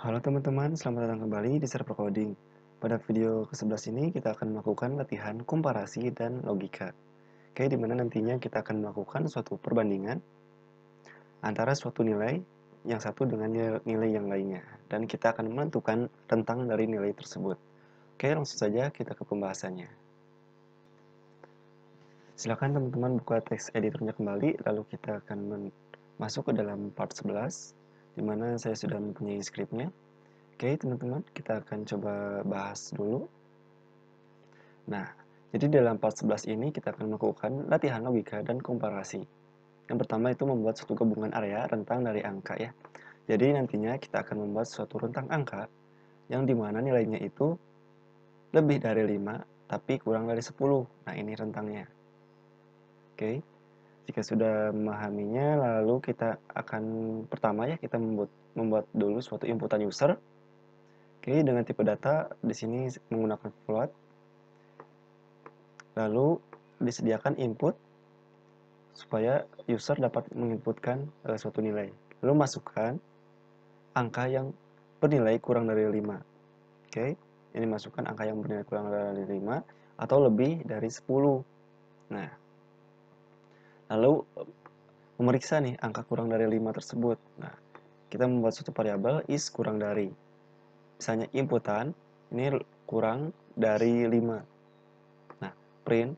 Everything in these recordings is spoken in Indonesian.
Halo teman-teman, selamat datang kembali di Server Coding. Pada video ke-11 ini kita akan melakukan latihan komparasi dan logika. Oke, di mana nantinya kita akan melakukan suatu perbandingan antara suatu nilai yang satu dengan nilai yang lainnya. Dan kita akan menentukan rentang dari nilai tersebut. Oke, langsung saja kita ke pembahasannya. Silakan teman-teman buka teks editornya kembali, lalu kita akan masuk ke dalam part 11, di mana saya sudah mempunyai skripnya. Oke, teman-teman, kita akan coba bahas dulu. Nah, jadi dalam part 11 ini kita akan melakukan latihan logika dan komparasi. Yang pertama itu membuat suatu gabungan area rentang dari angka ya. Jadi nantinya kita akan membuat suatu rentang angka yang dimana nilainya itu lebih dari 5 tapi kurang dari 10. Nah, ini rentangnya. Oke. Jika sudah memahaminya, lalu kita akan pertama ya kita membuat dulu suatu inputan user. Oke, dengan tipe data di sini menggunakan float. Lalu disediakan input supaya user dapat menginputkan suatu nilai. Lalu masukkan angka yang bernilai kurang dari 5. Oke, ini masukkan angka yang bernilai kurang dari 5 atau lebih dari 10. Nah, lalu memeriksa nih angka kurang dari 5 tersebut. Nah, kita membuat suatu variabel is kurang dari. Misalnya inputan ini kurang dari 5. Nah, print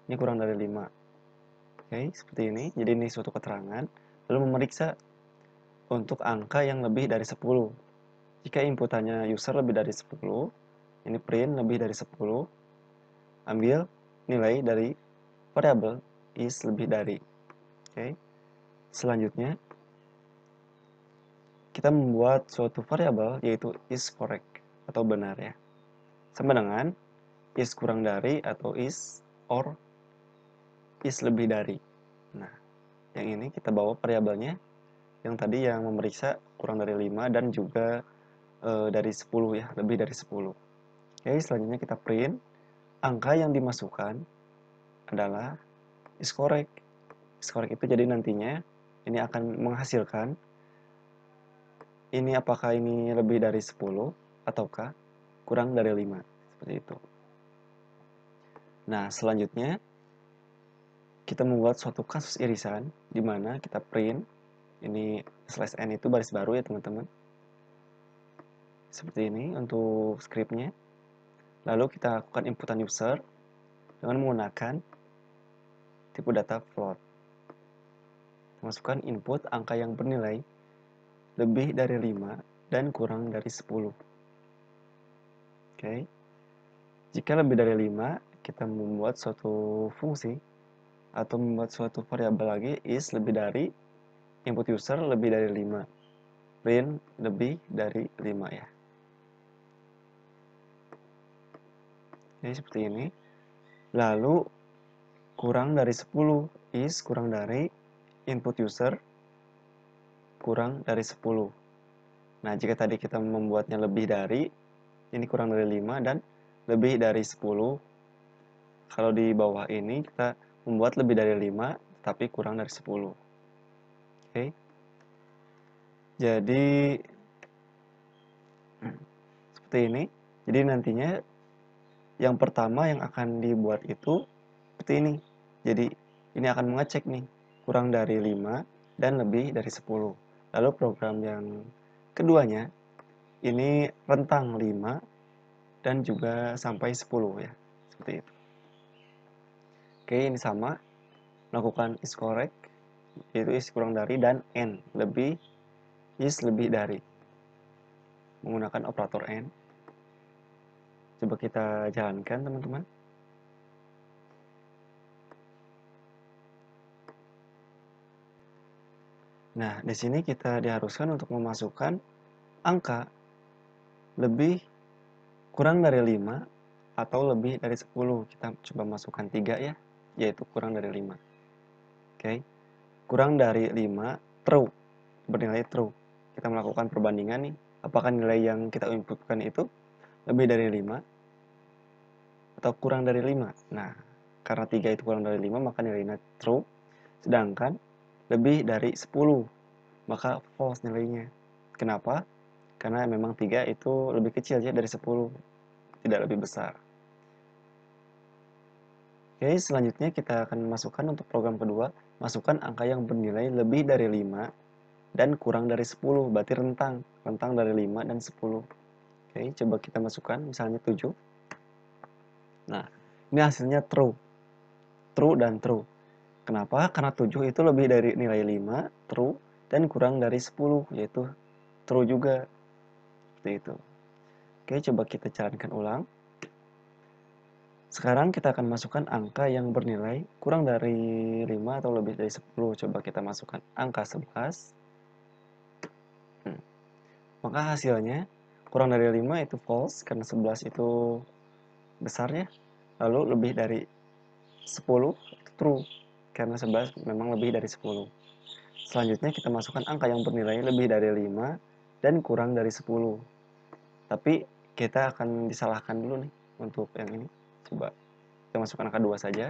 ini kurang dari 5. Oke, seperti ini. Jadi ini suatu keterangan. Lalu memeriksa untuk angka yang lebih dari 10. Jika inputannya user lebih dari 10, ini print lebih dari 10, ambil nilai dari variabel is lebih dari. Oke. Selanjutnya, kita membuat suatu variabel yaitu is correct atau benar ya. Sama dengan is kurang dari atau is or is lebih dari. Nah, yang ini kita bawa variabelnya yang tadi yang memeriksa kurang dari 5 dan juga dari 10 ya, lebih dari 10. Oke, selanjutnya kita print angka yang dimasukkan adalah is correct. Is correct itu jadi nantinya ini akan menghasilkan ini apakah ini lebih dari 10 ataukah kurang dari 5. Seperti itu. Nah, selanjutnya kita membuat suatu kasus irisan di mana kita print ini slash n itu baris baru ya teman-teman. Seperti ini untuk scriptnya. Lalu kita lakukan inputan user dengan menggunakan tipe data float. Masukkan input angka yang bernilai lebih dari 5 dan kurang dari 10. Oke. Jika lebih dari 5, kita membuat suatu fungsi atau membuat suatu variabel lagi is lebih dari input user lebih dari 5. Print lebih dari 5 ya. Jadi seperti ini. Lalu kurang dari 10 is kurang dari input user kurang dari 10. Nah, jika tadi kita membuatnya lebih dari, ini kurang dari 5 dan lebih dari 10. Kalau di bawah ini kita membuat lebih dari 5 tapi kurang dari 10. Oke. Jadi seperti ini. Jadi nantinya yang pertama yang akan dibuat itu seperti ini. Jadi ini akan mengecek nih kurang dari 5 dan lebih dari 10. Lalu program yang keduanya ini rentang 5 dan juga sampai 10 ya. Seperti itu. Oke, ini sama. Melakukan is correct yaitu is kurang dari dan n lebih is lebih dari. Menggunakan operator n. Coba kita jalankan teman-teman. Nah, di sini kita diharuskan untuk memasukkan angka lebih kurang dari 5 atau lebih dari 10. Kita coba masukkan 3 ya, yaitu kurang dari 5. Oke. Kurang dari 5 true, bernilai true. Kita melakukan perbandingan nih, apakah nilai yang kita inputkan itu lebih dari 5 atau kurang dari 5. Nah, karena 3 itu kurang dari 5 maka nilainya true, sedangkan lebih dari 10 maka false nilainya. Kenapa? Karena memang 3 itu lebih kecil ya dari 10, tidak lebih besar. Oke, selanjutnya kita akan masukkan untuk program kedua, masukkan angka yang bernilai lebih dari 5 dan kurang dari 10, berarti rentang dari 5 dan 10. Oke, coba kita masukkan, misalnya 7. Nah, ini hasilnya true dan true. Kenapa? Karena 7 itu lebih dari nilai 5, true, dan kurang dari 10, yaitu true juga. Seperti itu. Oke, coba kita jalankan ulang. Sekarang kita akan masukkan angka yang bernilai kurang dari 5 atau lebih dari 10. Coba kita masukkan angka 11. Maka hasilnya kurang dari 5 itu false, karena 11 itu besarnya. Lalu lebih dari 10 itu true, karena 11 memang lebih dari 10. Selanjutnya kita masukkan angka yang bernilai lebih dari 5 dan kurang dari 10. Tapi kita akan disalahkan dulu nih untuk yang ini. Coba kita masukkan angka 2 saja.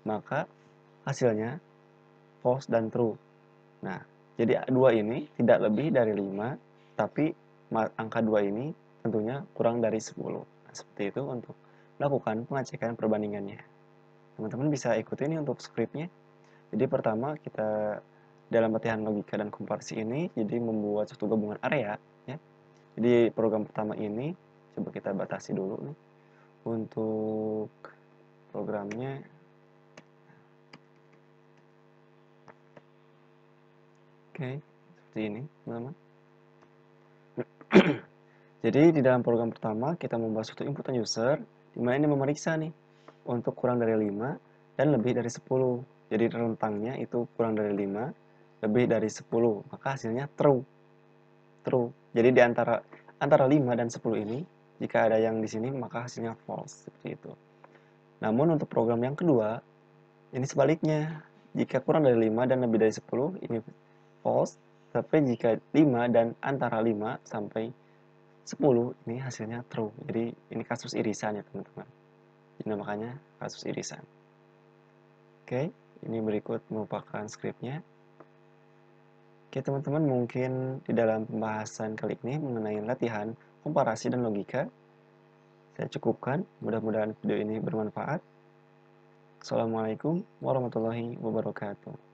Maka hasilnya false dan true. Nah, jadi 2 ini tidak lebih dari 5, tapi angka 2 ini tentunya kurang dari 10. Nah, seperti itu untuk melakukan pengecekan perbandingannya. Teman-teman bisa ikuti ini untuk skripnya. Jadi pertama kita dalam latihan logika dan komparasi ini jadi membuat suatu gabungan area ya. Jadi program pertama ini coba kita batasi dulu nih untuk programnya. Oke, seperti ini teman-teman. Jadi di dalam program pertama kita membuat suatu inputan user di mana ini memeriksa nih untuk kurang dari 5 dan lebih dari 10. Jadi rentangnya itu kurang dari 5, lebih dari 10. Maka hasilnya true. Jadi di antara 5 dan 10 ini jika ada yang di sini maka hasilnya false seperti itu. Namun untuk program yang kedua ini sebaliknya. Jika kurang dari 5 dan lebih dari 10 ini false, tapi jika 5 dan antara 5 sampai 10 ini hasilnya true. Jadi ini kasus irisan ya teman-teman. Ini makanya kasus irisan. Oke, ini berikut merupakan skripnya. Oke teman-teman, mungkin di dalam pembahasan kali ini mengenai latihan komparasi dan logika saya cukupkan. Mudah-mudahan video ini bermanfaat. Assalamualaikum warahmatullahi wabarakatuh.